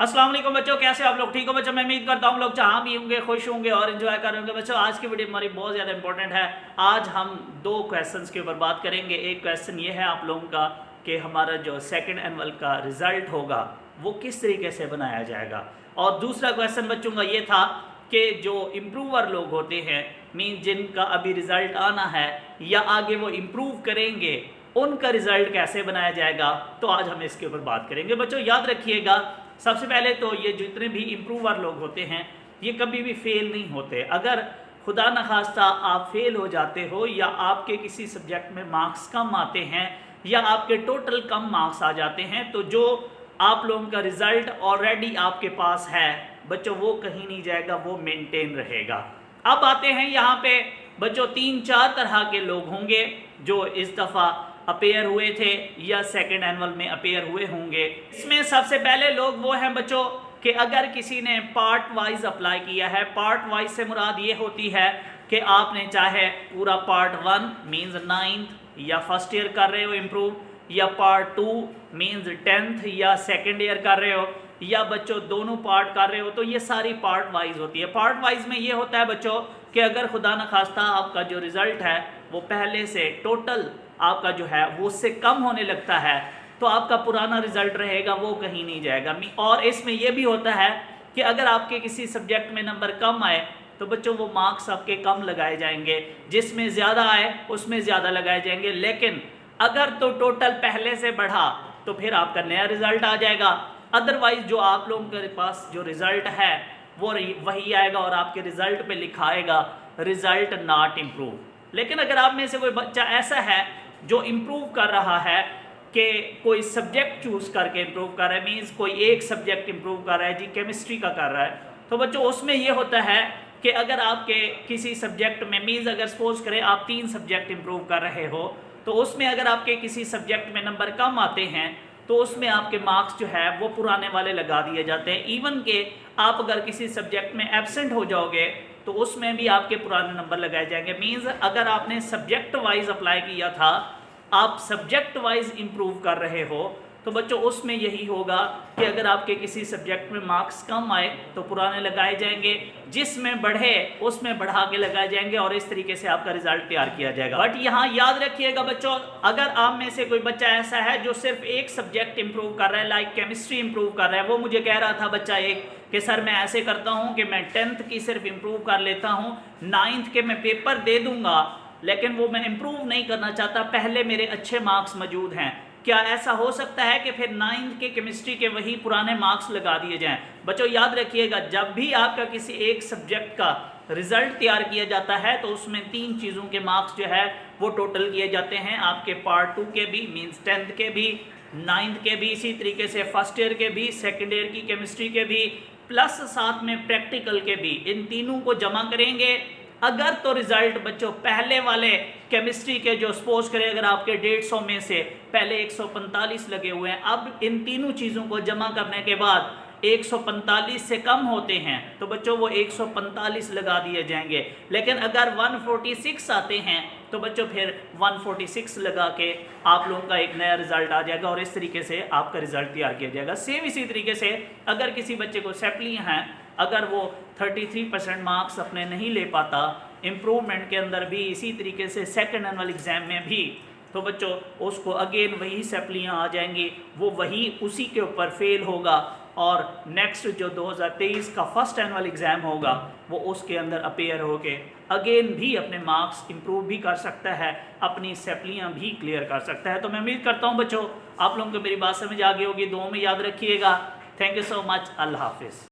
अस्सलाम वालेकुम बच्चों, कैसे आप लोग? ठीक हो बच्चों? मैं उम्मीद करता हूँ लोग जहाँ भी होंगे खुश होंगे और एंजॉय कर रहे होंगे। बच्चों आज की वीडियो हमारी बहुत ज़्यादा इंपॉर्टेंट है। आज हम दो क्वेश्चंस के ऊपर बात करेंगे। एक क्वेश्चन ये है आप लोगों का कि हमारा जो सेकंड एनुअल का रिज़ल्ट होगा वो किस तरीके से बनाया जाएगा, और दूसरा क्वेश्चन बच्चों का ये था कि जो इम्प्रूवर लोग होते हैं, मीन जिनका अभी रिज़ल्ट आना है या आगे वो इम्प्रूव करेंगे, उनका रिज़ल्ट कैसे बनाया जाएगा। तो आज हम इसके ऊपर बात करेंगे। बच्चों याद रखिएगा, सबसे पहले तो ये जितने भी इम्प्रूवर लोग होते हैं ये कभी भी फेल नहीं होते। अगर खुदा न खास्ता आप फेल हो जाते हो या आपके किसी सब्जेक्ट में मार्क्स कम आते हैं या आपके टोटल कम मार्क्स आ जाते हैं, तो जो आप लोगों का रिज़ल्ट ऑलरेडी आपके पास है बच्चों वो कहीं नहीं जाएगा, वो मेंटेन रहेगा। अब आते हैं यहाँ पे बच्चों, 3-4 तरह के लोग होंगे जो इस दफ़ा अपेयर हुए थे या सेकंड एनुअल में अपेयर हुए होंगे। इसमें सबसे पहले लोग वो हैं बच्चों कि अगर किसी ने पार्ट वाइज अप्लाई किया है। पार्ट वाइज से मुराद ये होती है कि आपने चाहे पूरा पार्ट 1 मीन्स 9th या फर्स्ट ईयर कर रहे हो इम्प्रूव, या पार्ट 2 मीन्स 10th या सेकेंड ईयर कर रहे हो, या बच्चों दोनों पार्ट कर रहे हो, तो ये सारी पार्ट वाइज होती है। पार्ट वाइज में ये होता है बच्चों कि अगर खुदा न खास्ता आपका जो रिज़ल्ट है वो पहले से टोटल आपका जो है वो उससे कम होने लगता है तो आपका पुराना रिज़ल्ट रहेगा वो कहीं नहीं जाएगा। और इसमें यह भी होता है कि अगर आपके किसी सब्जेक्ट में नंबर कम आए तो बच्चों वो मार्क्स आपके कम लगाए जाएंगे, जिसमें ज़्यादा आए उसमें ज़्यादा लगाए जाएंगे। लेकिन अगर तो टोटल पहले से बढ़ा तो फिर आपका नया रिज़ल्ट आ जाएगा। अदरवाइज जो आप लोगों के पास जो रिज़ल्ट है वो वही आएगा और आपके रिज़ल्ट पे लिखा आएगा रिज़ल्ट नॉट इम्प्रूव। लेकिन अगर आप में से कोई बच्चा ऐसा है जो इम्प्रूव कर रहा है कि कोई सब्जेक्ट चूज़ करके इम्प्रूव कर रहा है, मीन्स कोई एक सब्जेक्ट इम्प्रूव कर रहा है जी, केमिस्ट्री का कर रहा है, तो बच्चों उसमें ये होता है कि अगर आपके किसी सब्जेक्ट में मीन्स अगर सपोज करें आप 3 सब्जेक्ट इम्प्रूव कर रहे हो, तो उसमें अगर आपके किसी सब्जेक्ट में नंबर कम आते हैं तो उसमें आपके मार्क्स जो है वो पुराने वाले लगा दिए जाते हैं। इवन के आप अगर किसी सब्जेक्ट में एब्सेंट हो जाओगे तो उसमें भी आपके पुराने नंबर लगाए जाएंगे। मीन्स अगर आपने सब्जेक्ट वाइज अप्लाई किया था, आप सब्जेक्ट वाइज इम्प्रूव कर रहे हो, तो बच्चों उसमें यही होगा कि अगर आपके किसी सब्जेक्ट में मार्क्स कम आए तो पुराने लगाए जाएंगे, जिसमें बढ़े उसमें बढ़ा के लगाए जाएंगे और इस तरीके से आपका रिजल्ट तैयार किया जाएगा। बट यहाँ याद रखिएगा बच्चों, अगर आप में से कोई बच्चा ऐसा है जो सिर्फ एक सब्जेक्ट इंप्रूव कर रहा है, लाइक केमिस्ट्री इंप्रूव कर रहा है, वो मुझे कह रहा था बच्चा एक कि सर मैं ऐसे करता हूँ कि मैं 10th की सिर्फ इंप्रूव कर लेता हूँ, 9th के मैं पेपर दे दूंगा, लेकिन वो मैं इंप्रूव नहीं करना चाहता, पहले मेरे अच्छे मार्क्स मौजूद हैं। क्या ऐसा हो सकता है कि फिर 9th के केमिस्ट्री के वही पुराने मार्क्स लगा दिए जाएं? बच्चों याद रखिएगा, जब भी आपका किसी एक सब्जेक्ट का रिजल्ट तैयार किया जाता है तो उसमें 3 चीज़ों के मार्क्स जो है वो टोटल किए जाते हैं, आपके पार्ट 2 के भी मीन्स 10th के भी, 9th के भी, इसी तरीके से फर्स्ट ईयर के भी, सेकेंड ईयर की केमिस्ट्री के भी, प्लस साथ में प्रैक्टिकल के भी। इन तीनों को जमा करेंगे। अगर तो रिजल्ट बच्चों पहले वाले केमिस्ट्री के जो सपोज करें अगर आपके 150 में से पहले 145 लगे हुए हैं, अब इन तीनों चीज़ों को जमा करने के बाद 145 से कम होते हैं तो बच्चों वो 145 लगा दिए जाएंगे। लेकिन अगर 146 आते हैं तो बच्चों फिर 146 लगा के आप लोगों का एक नया रिजल्ट आ जाएगा और इस तरीके से आपका रिजल्ट तैयार किया जाएगा। सेम इसी तरीके से अगर किसी बच्चे को सेपलियाँ हैं, अगर वो 33% मार्क्स अपने नहीं ले पाता इम्प्रूवमेंट के अंदर भी, इसी तरीके से सेकंड एनुअल एग्ज़ाम में भी, तो बच्चों उसको अगेन वही सेपलियाँ आ जाएंगी, वो वही उसी के ऊपर फेल होगा और नेक्स्ट जो 2023 का फर्स्ट एनुअल एग्ज़ाम होगा वो उसके अंदर अपेयर होके अगेन भी अपने मार्क्स इंप्रूव भी कर सकता है, अपनी सेपलियाँ भी क्लियर कर सकता है। तो मैं उम्मीद करता हूँ बच्चों आप लोगों को मेरी बात समझ आ गई होगी। दुआ में याद रखिएगा। Thank you so much. अल्लाह हाफिज़।